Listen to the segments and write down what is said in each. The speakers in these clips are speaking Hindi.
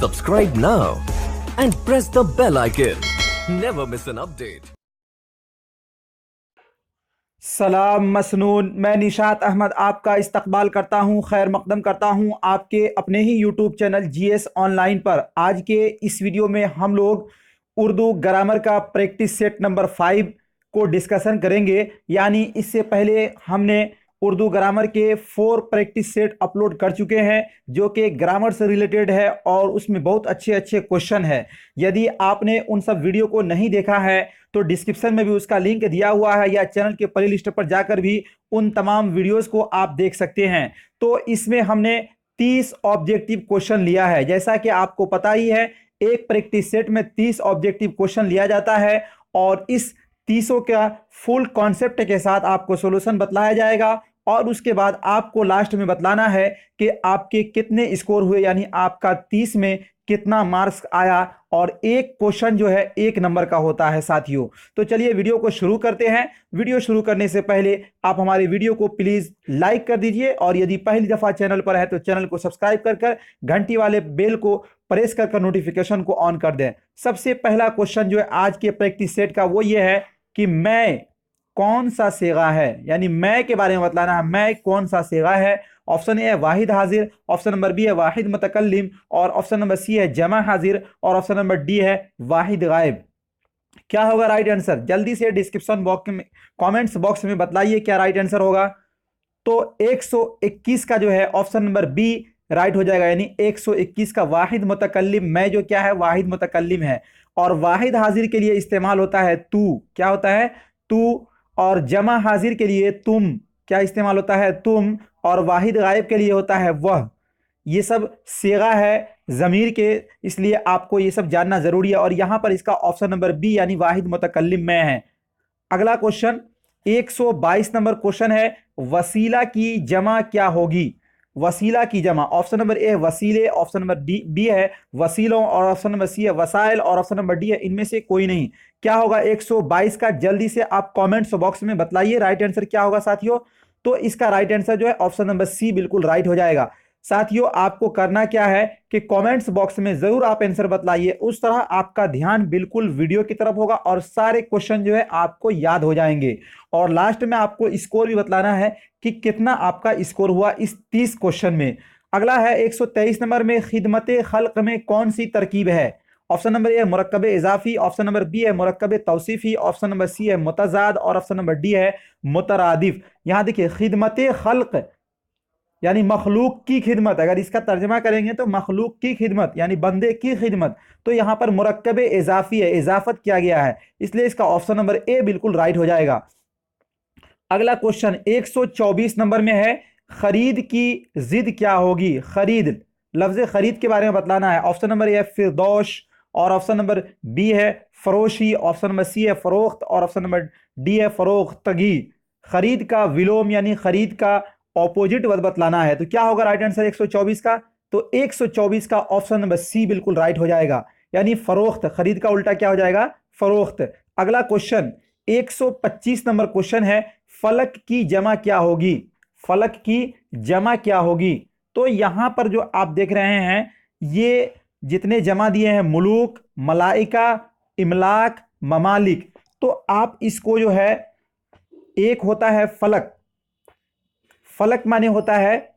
Subscribe now and press the bell icon. Never miss an update. सलाम मसनून। मैं निशात अहमद आपका इस्तकबाल करता हूं, खैर मकदम करता हूं आपके अपने ही यूट्यूब चैनल जीएस ऑनलाइन पर। आज के इस वीडियो में हम लोग उर्दू ग्रामर का प्रैक्टिस सेट नंबर 5 को डिस्कशन करेंगे। यानी इससे पहले हमने उर्दू ग्रामर के 4 प्रैक्टिस सेट अपलोड कर चुके हैं जो कि ग्रामर से रिलेटेड है और उसमें बहुत अच्छे अच्छे क्वेश्चन है। यदि आपने उन सब वीडियो को नहीं देखा है तो डिस्क्रिप्शन में भी उसका लिंक दिया हुआ है, या चैनल के प्ले लिस्ट पर जाकर भी उन तमाम वीडियोस को आप देख सकते हैं। तो इसमें हमने 30 ऑब्जेक्टिव क्वेश्चन लिया है। जैसा कि आपको पता ही है, एक प्रैक्टिस सेट में 30 ऑब्जेक्टिव क्वेश्चन लिया जाता है और इस 30 का फुल कॉन्सेप्ट के साथ आपको सॉल्यूशन बतलाया जाएगा और उसके बाद आपको लास्ट में बतलाना है कि आपके कितने स्कोर हुए, यानी आपका 30 में कितना मार्क्स आया। और एक क्वेश्चन जो है 1 नंबर का होता है साथियों। तो चलिए वीडियो को शुरू करते हैं। वीडियो शुरू करने से पहले आप हमारे वीडियो को प्लीज लाइक कर दीजिए और यदि पहली दफा चैनल पर है तो चैनल को सब्सक्राइब कर घंटी वाले बेल को प्रेस कर नोटिफिकेशन को ऑन कर दें। सबसे पहला क्वेश्चन जो है आज के प्रैक्टिस सेट का वो ये है कि मैं कौन सा सेगा है, यानी मैं के बारे में बतलाना है। मैं कौन सा सेगा है? ऑप्शन ए है वाहिद हाजिर, ऑप्शन नंबर बी है वाहिद मुतकल्लिम, और ऑप्शन नंबर सी है जमा हाजिर, और ऑप्शन नंबर डी है वाहिद गायब। क्या होगा राइट आंसर? जल्दी से डिस्क्रिप्शन बॉक्स में, कमेंट्स बॉक्स में बतलाइए क्या राइट आंसर होगा। तो 121 का जो है ऑप्शन नंबर बी राइट हो जाएगा, यानी 121 का वाहिद मुतकल्लिम मैं जो क्या है वाहिद मुतकल्लिम है। और वाहिद हाजिर के लिए इस्तेमाल होता है तू, क्या होता है? तू। और जमा हाजिर के लिए तुम, क्या इस्तेमाल होता है? तुम। और वाहिद गायब के लिए होता है वह। ये सब सेगा है ज़मीर के, इसलिए आपको ये सब जानना जरूरी है। और यहां पर इसका ऑप्शन नंबर बी यानी वाहिद मुतकल्लिम मैं है। अगला क्वेश्चन 122 नंबर क्वेश्चन है, वसीला की जमा क्या होगी? वसीला की जमा, ऑप्शन नंबर ए वसीले, ऑप्शन नंबर डी बी है वसीलों, और ऑप्शन नंबर सी है वसाइल, और ऑप्शन नंबर डी है इनमें से कोई नहीं। क्या होगा 122 का? जल्दी से आप कमेंट्स बॉक्स में बतलाइए राइट आंसर क्या होगा साथियों। तो इसका राइट आंसर जो है ऑप्शन नंबर सी बिल्कुल राइट हो जाएगा। साथियों आपको करना क्या है कि कमेंट्स बॉक्स में जरूर आप आंसर बतलाइए, उस तरह आपका ध्यान बिल्कुल वीडियो की तरफ होगा और सारे क्वेश्चन जो है आपको याद हो जाएंगे। और लास्ट में आपको स्कोर भी बतलाना है कि कितना आपका स्कोर हुआ इस 30 क्वेश्चन में। अगला है 123 नंबर में, खिदमत खल्क में कौन सी तरकीब है? ऑप्शन नंबर ए मुरक्कब इजाफी, ऑप्शन नंबर बी है मुरक्कब तौसीफी, ऑप्शन नंबर सी है मुतजाद, और ऑप्शन नंबर डी है मुतरादिफ। यहां देखिए खिदमत खल्क यानी मखलूक की खिदमत, अगर इसका तर्जमा करेंगे तो मखलूक की खिदमत यानी बंदे की खिदमत। तो यहां पर मुरक्कब इजाफी है, इजाफत किया गया है, इसलिए इसका ऑप्शन नंबर ए बिल्कुल राइट हो जाएगा। अगला क्वेश्चन 124 नंबर में है, खरीद की जिद क्या होगी? खरीद, लफ्ज खरीद के बारे में बतलाना है। ऑप्शन नंबर ए है फिरदौश, और ऑप्शन नंबर बी है फरोशी, ऑप्शन नंबर सी है फरोख्त, और ऑप्शन नंबर डी है फरोख्तगी। खरीद का विलोम यानी खरीद का ऑपोजिट बतलाना है। तो क्या होगा राइट आंसर 124 का? तो 124 का ऑप्शन नंबर सी बिल्कुल राइट हो जाएगा, यानी फरोख्त। खरीद का उल्टा क्या हो जाएगा? फरोख्त। अगला क्वेश्चन 125 नंबर क्वेश्चन है, फलक की जमा क्या होगी? फलक की जमा क्या होगी? तो यहां पर जो आप देख रहे हैं ये जितने जमा दिए हैं, मुलूक, मलाइका, इमलाक, ममालिक, तो आप इसको जो है, एक होता है फलक, फलक माने होता है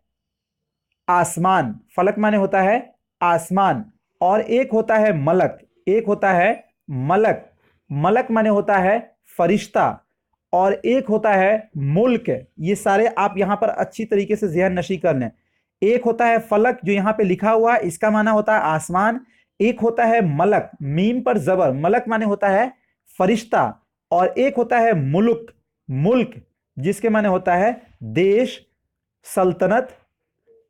आसमान, फलक माने होता है आसमान, और एक होता है मलक, एक होता है मलक, मलक माने होता है फरिश्ता, और एक होता है मुल्क। ये सारे आप यहां पर अच्छी तरीके से ज़हन नशी कर लें। एक होता है फलक जो यहां पे लिखा हुआ है, इसका माना होता है आसमान। एक होता है मलक, मीम पर जबर, मलक माने होता है फरिश्ता, और एक होता है मुल्क, मुल्क जिसके माने होता है देश, सल्तनत।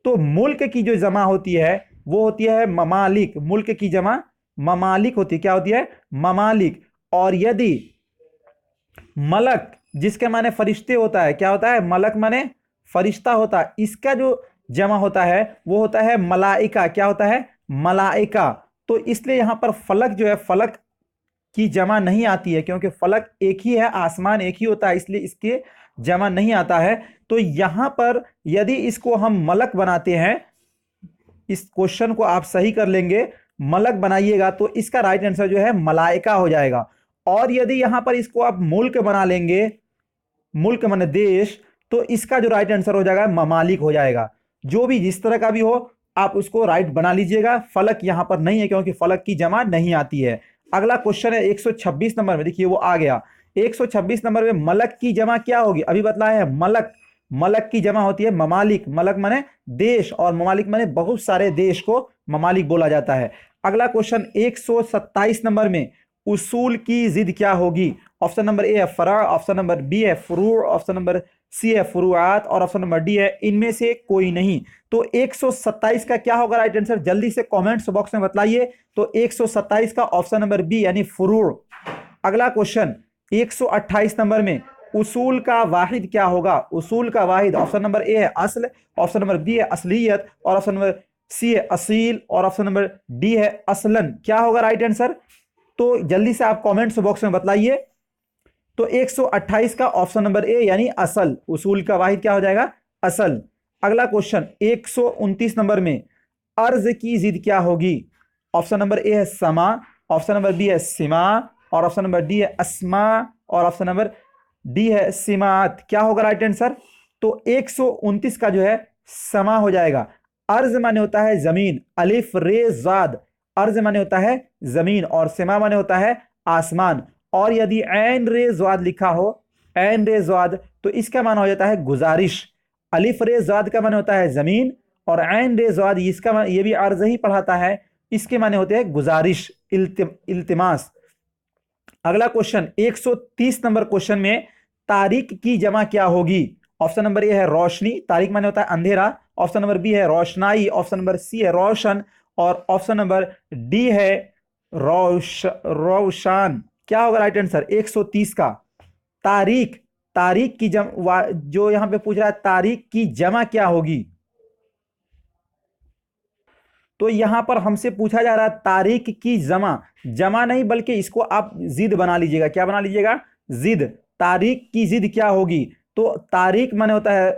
तो मुल्क की जो जमा होती है वो होती है ममालिक, मुल्क की जमा ममालिक होती है। क्या होती है? ममालिक। और यदि मलक जिसके माने फरिश्ते होता है, क्या होता है? मलक माने फरिश्ता होता है, इसका जो जमा होता है वो होता है मलाइका। क्या होता है? मलाइका। तो इसलिए यहां पर फलक जो है, फलक की जमा नहीं आती है, क्योंकि फलक एक ही है, आसमान एक ही होता है, इसलिए इसके जमा नहीं आता है। तो यहां पर यदि इसको हम मलक बनाते हैं इस क्वेश्चन को आप सही कर लेंगे, मलक बनाइएगा, तो इसका राइट आंसर जो है मलाइका हो जाएगा। और यदि यहां पर इसको आप मुल्क बना लेंगे, मुल्क माने देश, तो इसका जो राइट आंसर हो जाएगा ममालिक हो जाएगा। जो भी जिस तरह का भी हो आप उसको राइट बना लीजिएगा। फलक यहां पर नहीं है क्योंकि फलक की जमा नहीं आती है। अगला क्वेश्चन है 126 नंबर में, देखिए वो आ गया। 126 नंबर में मलक की जमा क्या होगी, अभी बतलाया है मलक। मलक की जमा होती है ममालिक। मलक माने देश और ममालिक माने बहुत सारे देश को ममालिक बोला जाता है। अगला क्वेश्चन 127 नंबर में उसूल की जिद क्या होगी। ऑप्शन नंबर ए है फरा, ऑप्शन नंबर बी है फुरूर, ऑप्शन नंबर सी है फुरुआत और ऑप्शन नंबर डी है इनमें से कोई नहीं। तो 127 का क्या होगा राइट आंसर, जल्दी से कमेंट्स बॉक्स में बताइए। तो 127 का ऑप्शन नंबर बी यानी फुरूर। अगला क्वेश्चन 128 नंबर में उसूल का वाहिद क्या होगा। उसूल का वाहिद ऑप्शन नंबर ए है असल, ऑप्शन नंबर बी है असलियत और ऑप्शन नंबर सी है असील और ऑप्शन नंबर डी है असलन। क्या होगा राइट आंसर, तो जल्दी से आप कमेंट्स बॉक्स में बताइए। तो 128 का ऑप्शन नंबर ए यानी असल, उसूल का वाहिद क्या हो जाएगा असल। अगला क्वेश्चन 129 नंबर में अर्ज की जिद क्या होगी। ऑप्शन नंबर ए है समा, ऑप्शन नंबर बी है सिमा और ऑप्शन नंबर डी है अस्मा और ऑप्शन नंबर डी है सिमात। क्या होगा राइट आंसर, तो 129 का जो है समा हो जाएगा। अर्ज माने होता है जमीन, अलिफ रे जाद, अर्ज माने होता है जमीन और सिमा माने होता है आसमान। और यदि ऐन रे ज़ाद लिखा हो, ऐन रे ज़ाद, तो इसका माना हो जाता है गुजारिश। अलिफ रे ज़ाद का माने होता है जमीन और ऐन रे ज़ाद इसका ये भी अर्ज ही पढ़ाता है, इसके माने होते हैं गुजारिश, इल्तिमास। अगला क्वेश्चन 130 नंबर क्वेश्चन में तारीख की जमा क्या होगी। ऑप्शन नंबर ए है रोशनी, तारीख माने होता है अंधेरा, ऑप्शन नंबर बी है रोशनाई, ऑप्शन नंबर सी है रोशन और ऑप्शन नंबर डी है रोशान। क्या होगा राइट आंसर 130 का। तारीख, तारीख की जो यहां पे पूछ रहा है तारीख की जमा क्या होगी, तो यहां पर हमसे पूछा जा रहा है तारीख की जमा, जमा नहीं बल्कि इसको आप जिद बना लीजिएगा। क्या बना लीजिएगा, जिद। तारीख की जिद क्या होगी, तो तारीख माने होता है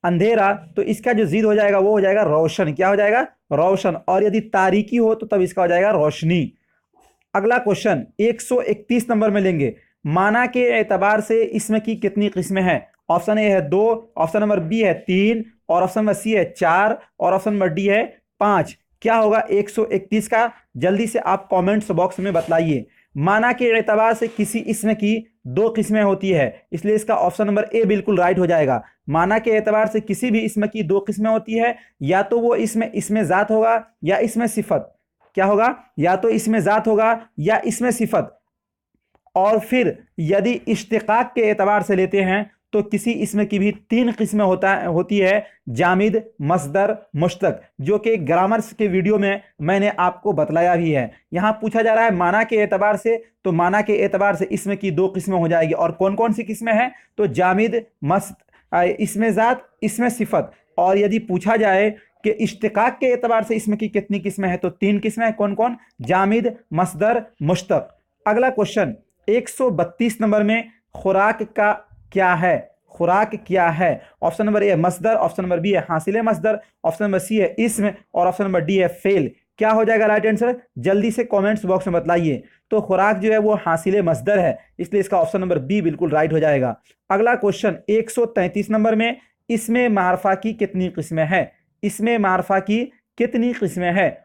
अंधेरा, तो इसका जो जिद हो जाएगा वो हो जाएगा रोशन। क्या हो जाएगा रोशन। और यदि तारीकी हो तो तब इसका हो जाएगा रोशनी। अगला क्वेश्चन 131 नंबर में लेंगे, माना के एतबार से इसमें की कितनी किस्में हैं। ऑप्शन ए है 2, ऑप्शन नंबर बी है 3 और ऑप्शन नंबर सी है 4 और ऑप्शन नंबर डी है 5। क्या होगा 131 का, जल्दी से आप कमेंट्स बॉक्स में बताइए। माना के एतबार से किसी इसमें की 2 किस्में होती है, इसलिए इसका ऑप्शन नंबर ए बिल्कुल राइट हो जाएगा। माना के एतबार से किसी भी इसमें की 2 किस्में होती है, या तो वो इसमें जात होगा या इसमें सिफत। क्या होगा, या तो इसमें जात होगा या इसमें सिफत। और फिर यदि इश्तिकाक के एतबार से लेते हैं तो किसी इसमें की भी 3 किस्में होती है, जामिद, मस्दर, मुश्तक, जो कि ग्रामर्स के वीडियो में मैंने आपको बतलाया भी है। यहाँ पूछा जा रहा है माना के एतबार से, तो माना के एतबार से इसमें की 2 किस्में हो जाएगी। और कौन कौन सी किस्में हैं, तो जामिद, इसमें जात, इसमें सिफत। और यदि पूछा जाए कि इश्तिकाक के एतबार से इसमें की कितनी किस्में हैं, तो 3 किस्में हैं। कौन कौन, जामिद, मस्दर, मुश्तक। अगला क्वेश्चन 132 नंबर में खुराक का क्या है, खुराक क्या है। ऑप्शन नंबर ए मस्दर, ऑप्शन नंबर बी है हासिल मस्दर, ऑप्शन नंबर सी है इस्म और ऑप्शन नंबर डी है फेल। क्या हो जाएगा राइट आंसर, जल्दी से कमेंट्स बॉक्स में बताइए। तो खुराक जो है वो हासिल मस्दर है, इसलिए इसका ऑप्शन नंबर बी बिल्कुल राइट हो जाएगा। अगला क्वेश्चन 133 नंबर में इसमें मारफा की कितनी किस्में हैं, इसमें मारफा की कितनी किस्में हैं।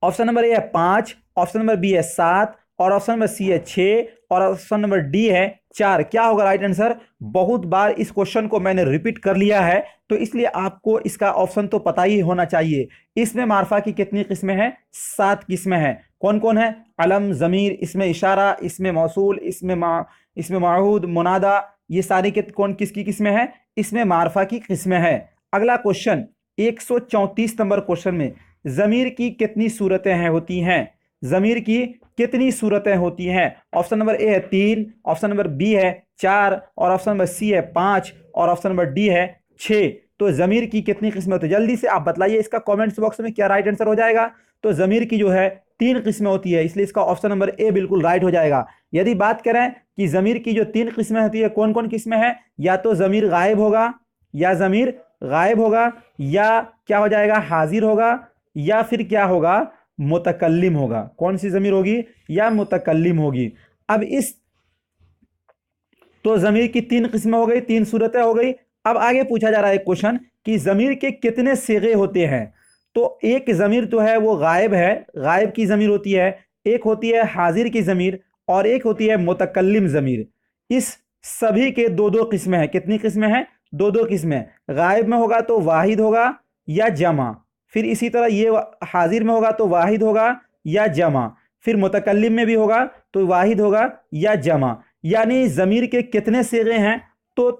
ऑप्शन नंबर ए है 5, ऑप्शन नंबर बी है 7 और ऑप्शन नंबर सी है 6 और ऑप्शन नंबर डी है 4। क्या होगा राइट आंसर, बहुत बार इस क्वेश्चन को मैंने रिपीट कर लिया है, तो इसलिए आपको इसका ऑप्शन तो पता ही होना चाहिए। इसमें मारफा की कितनी किस्में हैं, 7 किस्में हैं। कौन कौन है, अलम, जमीर, इसमें इशारा, इसमें मौसूल, इसमें माहूद, मुनादा, ये सारी कौन किसकी किस्में हैं, इसमें मारफा की किस्में हैं। अगला क्वेश्चन 134 नंबर क्वेश्चन में जमीर की कितनी सूरतें हैं होती हैं, जमीर की कितनी सूरतें होती हैं। ऑप्शन नंबर ए है 3, ऑप्शन नंबर बी है 4 और ऑप्शन नंबर सी है 5 और ऑप्शन नंबर डी है 6। तो जमीर की कितनी किस्में होती है, जल्दी से आप बताइए इसका कमेंट्स बॉक्स में क्या राइट आंसर हो जाएगा। तो जमीर की जो है 3 किस्में होती है, इसलिए इसका ऑप्शन नंबर ए बिल्कुल राइट हो जाएगा। यदि बात करें कि जमीर की जो 3 किस्में होती है, कौन कौन किस्में हैं, या तो जमीर गायब होगा या जमीर गायब होगा, या क्या हो जाएगा, हाजिर होगा, या फिर क्या होगा, मुतकल्लिम होगा। कौन सी ज़मीर होगी, या मुतकल्लिम होगी। अब इस तो ज़मीर की तीन किस्में हो गई, तीन सूरतें हो गई। अब आगे पूछा जा रहा है क्वेश्चन कि ज़मीर के कितने सिगे होते हैं। तो एक ज़मीर तो है वो गायब है, गायब की ज़मीर होती है, एक होती है हाजिर की ज़मीर, और एक होती है मुतकल्लिम ज़मीर। इस सभी के दो दो किस्में हैं। कितनी किस्में हैं, दो दो किस्में। गायब में होगा तो वाहिद होगा या जमा, फिर इसी तरह ये हाजिर में होगा तो वाहिद होगा या जमा, फिर मुतकल्लिम में भी होगा तो वाहिद होगा या जमा। यानी ज़मीर के कितने सिगे हैं, तो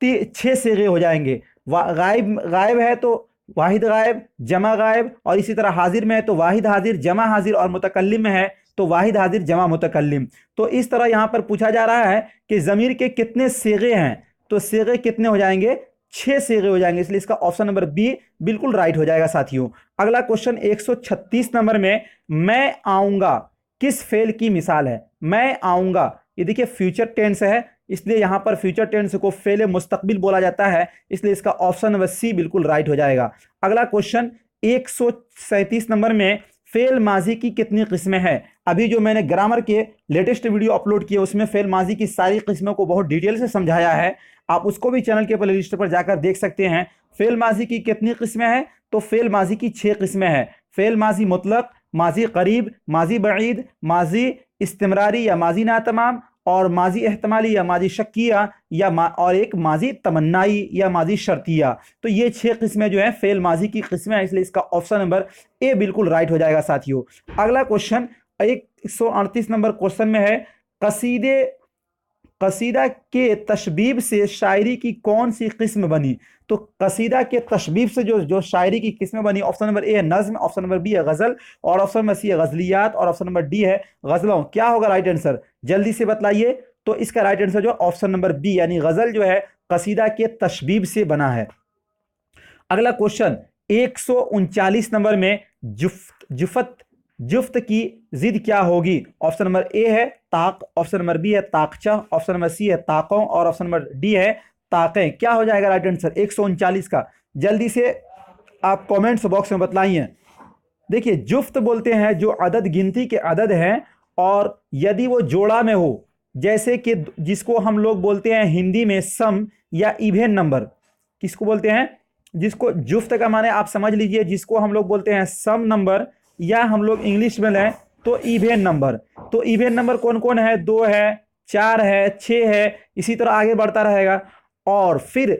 6 सिगे हो जाएंगे। गायब गायब है तो वाहिद गायब, जमा गायब, और इसी तरह हाजिर में है तो वाहिद हाजिर, जमा हाजिर, और मुतकल्लिम में है तो वाहिद हाजिर, जमा मुतकल्लिम। तो इस तरह यहाँ पर पूछा जा रहा है कि ज़मीर के कितने सिगे हैं, तो सिगे कितने हो जाएंगे, 6 सिगे हो जाएंगे। इसलिए इसका ऑप्शन नंबर बी बिल्कुल राइट हो जाएगा साथियों। अगला क्वेश्चन 136 नंबर में, मैं आऊंगा किस फेल की मिसाल है। मैं आऊंगा, ये देखिए फ्यूचर टेंस है, इसलिए यहां पर फ्यूचर टेंस को फेल मुस्तकबिल बोला जाता है, इसलिए इसका ऑप्शन नंबर सी बिल्कुल राइट हो जाएगा। अगला क्वेश्चन 137 नंबर में, फेल माजी की कितनी किस्में हैं। अभी जो मैंने ग्रामर के लेटेस्ट वीडियो अपलोड किए उसमें फेल माजी की सारी किस्मों को बहुत डिटेल से समझाया है, आप उसको भी चैनल के प्लेलिस्ट पर जाकर देख सकते हैं। फेल माजी की कितनी किस्में हैं, तो फेल माजी की 6 किस्में हैं। फेल माजी मुतलक, माजी करीब, माजी बईद, माजी इस्तिमरारी या माजी नातमाम, और माजी एहतमाली या माजी शक्किया, और एक माजी तमन्नाई या माजी शर्तिया। तो ये 6 किस्में जो हैं फेल माजी की किस्में हैं, इसलिए इसका ऑप्शन नंबर ए बिल्कुल राइट हो जाएगा साथियों। अगला क्वेश्चन 138 नंबर क्वेश्चन में है, कसीदा के तशबीब से शायरी की कौन सी किस्म बनी। तो कसीदा के तशबीब से जो शायरी की किस्में बनी, ऑप्शन नंबर ए है नज्म, ऑप्शन नंबर बी है गज़ल, और ऑप्शन नंबर सी है गज़लियात, और ऑप्शन नंबर डी है गज़लों। क्या होगा राइट आंसर, जल्दी से बतलाइए। तो इसका राइट आंसर जो ऑप्शन नंबर बी यानी गज़ल जो है कसीदा के तशबीब से बना है। अगला क्वेश्चन 139 नंबर में, जुफ्त की जिद क्या होगी। ऑप्शन नंबर ए है ताक, ऑप्शन नंबर बी है ताकचा, ऑप्शन नंबर सी है ताकों, और ऑप्शन नंबर डी है ताकें। क्या हो जाएगा राइट आंसर 139 का, जल्दी से आप कमेंट्स बॉक्स में बतलाइए। देखिए जुफ्त बोलते हैं जो अदद गिनती के अदद हैं, और यदि वो जोड़ा में हो, जैसे कि जिसको हम लोग बोलते हैं हिंदी में सम या इवेन नंबर, किसको बोलते हैं, जिसको जुफ्त का माने आप समझ लीजिए, जिसको हम लोग बोलते हैं सम नंबर, या हम लोग इंग्लिश में लें तो इवेन नंबर। तो इवेन नंबर कौन कौन है, 2 है, 4 है, 6 है, इसी तरह आगे बढ़ता रहेगा। और फिर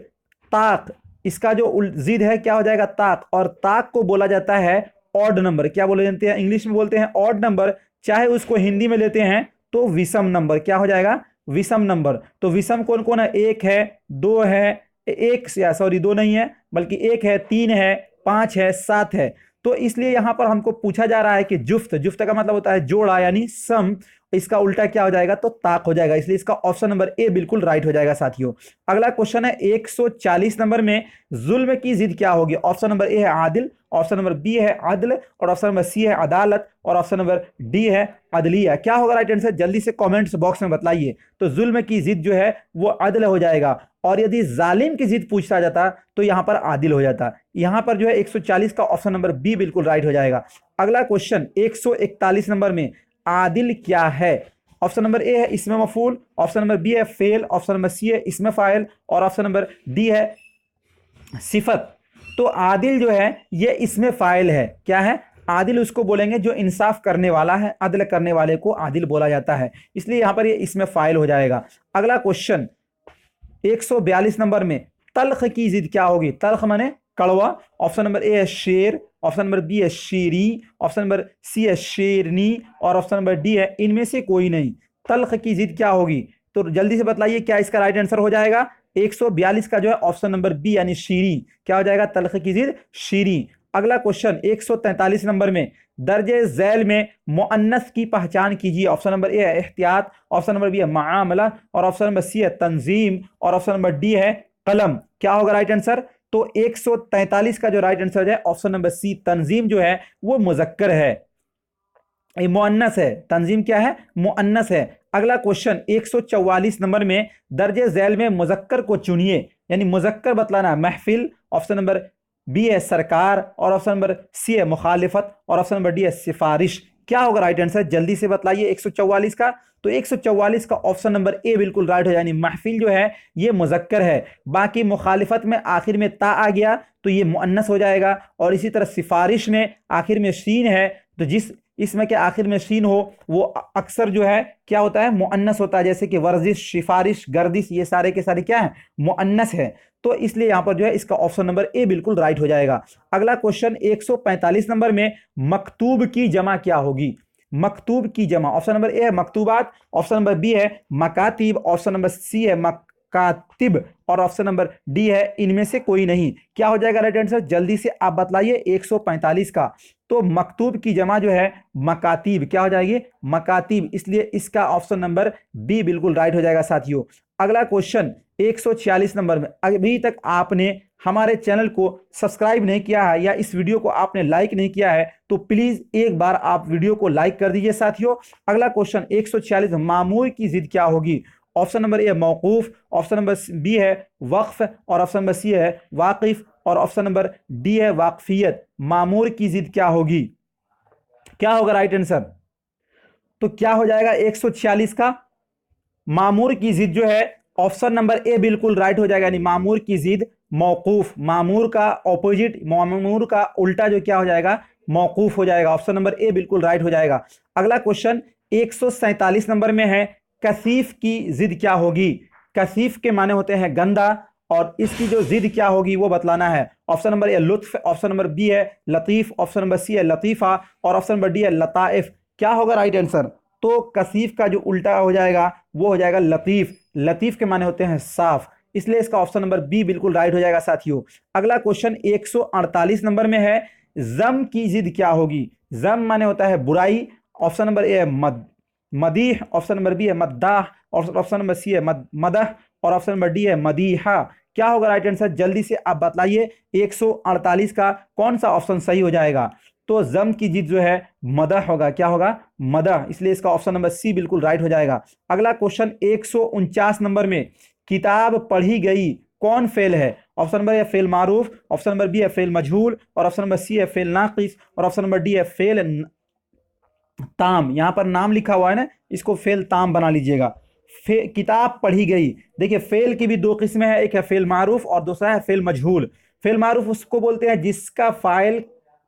ताक, इसका जो जिद है क्या हो जाएगा ताक, और ताक को बोला जाता है ऑड नंबर। क्या बोले जाते हैं, इंग्लिश में बोलते हैं ऑड नंबर, चाहे उसको हिंदी में लेते हैं तो विषम नंबर। क्या हो जाएगा, विषम नंबर। तो विषम कौन कौन है, 1 है, 2 है, एक सॉरी 2 नहीं है बल्कि 1 है, 3 है, 5 है, 7 है। तो इसलिए यहां पर हमको पूछा जा रहा है कि जुफ्त का मतलब होता है जोड़ा यानी सम, इसका उल्टा क्या हो जाएगा, तो ताक हो जाएगा, इसलिए इसका ऑप्शन नंबर ए बिल्कुल राइट हो जाएगा साथियों। अगला क्वेश्चन है 140 नंबर में, जुल्म की जिद क्या होगी। ऑप्शन नंबर ए है आदिल, ऑप्शन नंबर बी है अदल, और ऑप्शन नंबर सी है अदालत, और ऑप्शन नंबर डी है अदलिया। क्या होगा राइट आंसर, जल्दी से कमेंट्स बॉक्स में बतलाइए। तो जुल्म की जिद जो है वो अदल हो जाएगा, और यदि जालिम की जिद पूछा जाता तो यहां पर आदिल हो जाता। यहां पर जो है 140 का ऑप्शन नंबर बी बिल्कुल राइट हो जाएगा। अगला क्वेश्चन 141 नंबर में, आदिल क्या है। ऑप्शन नंबर ए है इसमें मफूल, ऑप्शन नंबर बी है फेल, ऑप्शन नंबर सी है इसमें फाइल, और ऑप्शन नंबर डी है सिफत। तो आदिल जो है ये इसमें फाइल है। क्या है, आदिल उसको बोलेंगे जो इंसाफ करने वाला है, अदल करने वाले को आदिल बोला जाता है, इसलिए यहां पर ये इसमें फाइल हो जाएगा। अगला क्वेश्चन 142 नंबर में, तल्ख की जिद क्या होगी। तल्ख माने कड़वा, ऑप्शन नंबर ए है शेर, ऑप्शन नंबर बी है शीरी, ऑप्शन नंबर सी है शेरनी, और ऑप्शन नंबर डी है इनमें से कोई नहीं। तल्ख की जिद क्या होगी, तो जल्दी से बतलाइए क्या इसका राइट आंसर हो जाएगा। 142 का जो है ऑप्शन नंबर बी यानी शीरी। क्या हो जाएगा, तल्ख की जिद शीरी। अगला क्वेश्चन 143 नंबर में, दर्जे झैल में मुअन्नस की पहचान कीजिए। ऑप्शन नंबर ए है एहतियात, ऑप्शन नंबर बी है मामला, और ऑप्शन नंबर सी है तंजीम, और ऑप्शन नंबर डी है कलम। क्या होगा राइट आंसर, तो 143 का जो राइट आंसर है ऑप्शन नंबर सी तंजीम जो है वो मुजक्कर है, ये मुअन्नस है। तंजीम क्या है, मुअन्नस है। अगला क्वेश्चन 144 नंबर में, दर्जे झैल में मुजक्कर को चुनिए। यानी मुजक्कर बतलाना है, महफिल। ऑप्शन नंबर बी है सरकार, और ऑप्शन नंबर सी है मुखालिफत, और ऑप्शन नंबर डी है सिफारिश। क्या होगा राइट आंसर, जल्दी से बताइए 144 का। तो 144 का ऑप्शन नंबर ए बिल्कुल राइट हो, यानी महफिल जो है ये मुजक्कर है। बाकी मुखालिफत में आखिर में ता आ गया तो ये मुअन्नस हो जाएगा, और इसी तरह सिफारिश में आखिर में शीन है, तो जिस इसमें के आखिर में शीन हो वो अक्सर जो है क्या होता है, मुअन्नस होता है। जैसे कि वर्जिश, सिफारिश, गर्दिश, ये सारे के सारे क्या है, मुअन्नस है। तो इसलिए यहां पर जो है इसका ऑप्शन नंबर ए बिल्कुल राइट हो जाएगा। अगला क्वेश्चन 145 नंबर में, मकतूब की जमा क्या होगी। मकतूब की जमा, ऑप्शन नंबर ए है मकतूबात, ऑप्शन नंबर बी है मकातिब, ऑप्शन नंबर सी है मकातिब, और ऑप्शन नंबर डी है इनमें से कोई नहीं। क्या हो जाएगा राइट आंसर, जल्दी से आप बतलाइए 145 का। तो मकतूब की जमा जो है मकातिब, क्या हो जाएगी, मकातिब, इसलिए इसका ऑप्शन नंबर बी बिल्कुल राइट हो जाएगा साथियों। अगला क्वेश्चन 146 नंबर में, अभी तक आपने हमारे चैनल को सब्सक्राइब नहीं किया है या इस वीडियो को आपने लाइक नहीं किया है तो प्लीज एक बार आप वीडियो को लाइक कर दीजिए साथियों। अगला क्वेश्चन 146, मामूर की जिद क्या होगी। ऑप्शन नंबर ए मौकूफ, ऑप्शन नंबर बी है वक्फ, और ऑप्शन नंबर सी है वाकिफ, और ऑप्शन नंबर डी है वाकफियत। मामूर की जिद क्या होगी, क्या होगा राइट आंसर। तो क्या हो जाएगा 146 का, मामूर की जिद जो है ऑप्शन नंबर ए बिल्कुल राइट हो जाएगा, यानी मामूर की जिद मौकूफ। मामूर का ऑपोजिट, मामूर का उल्टा जो क्या हो जाएगा, मौकूफ हो जाएगा। ऑप्शन नंबर ए बिल्कुल राइट हो जाएगा। अगला क्वेश्चन 147 नंबर में है, कसीफ की जिद क्या होगी। कसीफ के माने होते हैं गंदा, और इसकी जो जिद क्या होगी वो बतलाना है। ऑप्शन नंबर ए लुत्फ, ऑप्शन नंबर बी है लतीफ, ऑप्शन नंबर सी है लतीफ़ा, और ऑप्शन नंबर डी है लताइफ। क्या होगा राइट आंसर, तो कसीफ का जो उल्टा हो जाएगा वो हो जाएगा लतीफ। लतीफ के माने होते हैं साफ, इसलिए इसका ऑप्शन नंबर बी बिल्कुल राइट हो जाएगा साथियों। अगला क्वेश्चन 148 नंबर में है, जम की जिद क्या होगी। जम माने होता है बुराई, ऑप्शन नंबर ए है मदीह, ऑप्शन नंबर बी है मद्दाह, और ऑप्शन नंबर सी है मदह, और ऑप्शन नंबर डी है मदीहा। क्या होगा राइट आंसर, जल्दी से आप बतलाइए 148 का कौन सा ऑप्शन सही हो जाएगा। तो जम की जिद जो है मदह होगा, क्या होगा, मदह, इसलिए इसका ऑप्शन नंबर सी बिल्कुल राइट हो जाएगा। अगला क्वेश्चन 149 नंबर में, किताब पढ़ी गई कौन फेल है। ऑप्शन नंबर ए फेल मारूफ, ऑप्शन नंबर बी है फेल मजहूल, और ऑप्शन नंबर सी है फेल नाकिस, और ऑप्शन नंबर डी है फेल ताम। यहां पर नाम लिखा हुआ है ना, इसको फेल ताम बना लीजिएगा। किताब पढ़ी गई, देखिए फेल की भी दो किस्में हैं, एक है फेल मारूफ और दूसरा है फेल मजहूल। फेल मारूफ उसको बोलते हैं जिसका फाइल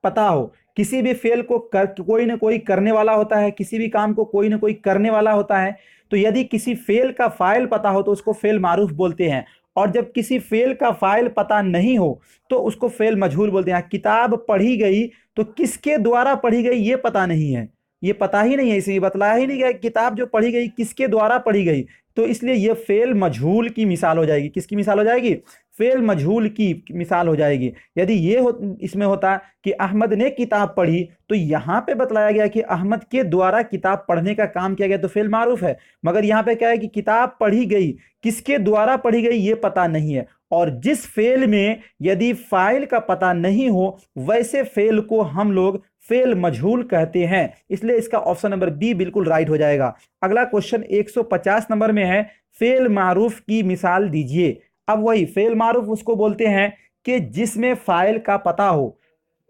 पता हो। किसी भी फेल को कोई ना कोई करने वाला होता है, किसी भी काम को कोई ना कोई करने वाला होता है। तो यदि किसी फेल का फाइल पता हो तो उसको फेल मारूफ बोलते हैं, और जब किसी फेल का फाइल पता नहीं हो तो उसको फेल मजहूल बोलते हैं। किताब पढ़ी गई तो किसके द्वारा पढ़ी गई ये पता नहीं है, ये पता ही नहीं है, इसलिए बताया ही नहीं गया किताब जो पढ़ी गई किसके द्वारा पढ़ी गई, तो इसलिए ये फेल मजहूल की मिसाल हो जाएगी। किसकी मिसाल हो जाएगी, फेल मजहूल की मिसाल हो जाएगी। यदि ये इसमें होता कि अहमद ने किताब पढ़ी तो यहां पे बतलाया गया कि अहमद के द्वारा किताब पढ़ने का काम किया गया तो फेल मारूफ है। मगर यहां पे क्या है कि किताब पढ़ी गई, किसके द्वारा पढ़ी गई ये पता नहीं है, और जिस फेल में यदि फाइल का पता नहीं हो वैसे फेल को हम लोग फेल मजहूल कहते हैं, इसलिए इसका ऑप्शन नंबर बी बिल्कुल राइट हो जाएगा। अगला क्वेश्चन 150 नंबर में है, फेल मारूफ की मिसाल दीजिए। अब वही फेल मारूफ उसको बोलते हैं कि जिसमें फाइल का पता हो।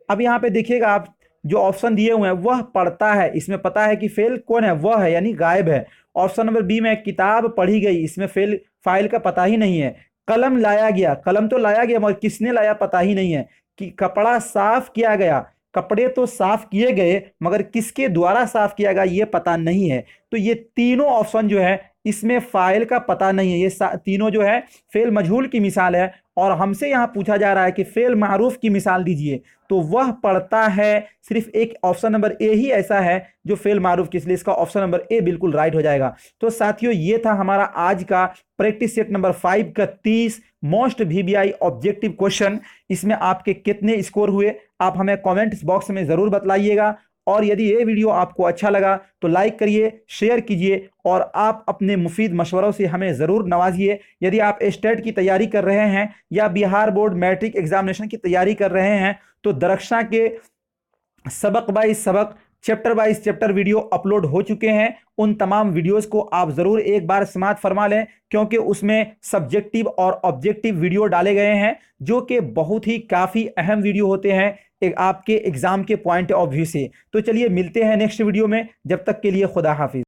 अब यहाँ पे देखिएगा आप जो ऑप्शन दिए हुए हैं वह पढ़ता है, इसमें पता है कि फेल कौन है, वह है यानी गायब है। ऑप्शन नंबर बी में किताब पढ़ी गई, इसमें फेल फाइल का पता ही नहीं है। कलम लाया गया, कलम तो लाया गया मगर किसने लाया पता ही नहीं है। कि कपड़ा साफ किया गया, कपड़े तो साफ किए गए मगर किसके द्वारा साफ किया गया ये पता नहीं है। तो ये तीनों ऑप्शन जो है इसमें फाइल का पता नहीं है, ये तीनों जो है फेल मजहूल की मिसाल है। और हमसे यहाँ पूछा जा रहा है कि फेल मारूफ की मिसाल दीजिए, तो वह पढ़ता है, सिर्फ एक ऑप्शन नंबर ए ही ऐसा है जो फेल मारूफ की, इसलिए इसका ऑप्शन नंबर ए बिल्कुल राइट हो जाएगा। तो साथियों ये था हमारा आज का प्रैक्टिस सेट नंबर 5 का 30 मोस्ट वीबीआई ऑब्जेक्टिव क्वेश्चन। इसमें आपके कितने स्कोर हुए आप हमें कमेंट्स बॉक्स में जरूर बतलाइएगा। और यदि ये वीडियो आपको अच्छा लगा तो लाइक करिए, शेयर कीजिए, और आप अपने मुफीद मशवरों से हमें ज़रूर नवाजिए। यदि आप स्टेट की तैयारी कर रहे हैं या बिहार बोर्ड मैट्रिक एग्जामिनेशन की तैयारी कर रहे हैं तो दरख्शां के सबक बाय सबक, chapter by chapter video upload हो चुके हैं। उन तमाम वीडियोस को आप ज़रूर एक बार समाअत फरमा लें, क्योंकि उसमें सब्जेक्टिव और ऑब्जेक्टिव वीडियो डाले गए हैं जो कि बहुत ही काफ़ी अहम वीडियो होते हैं एक आपके एग्ज़ाम के पॉइंट ऑफ व्यू से। तो चलिए मिलते हैं नेक्स्ट वीडियो में, जब तक के लिए खुदा हाफिज़।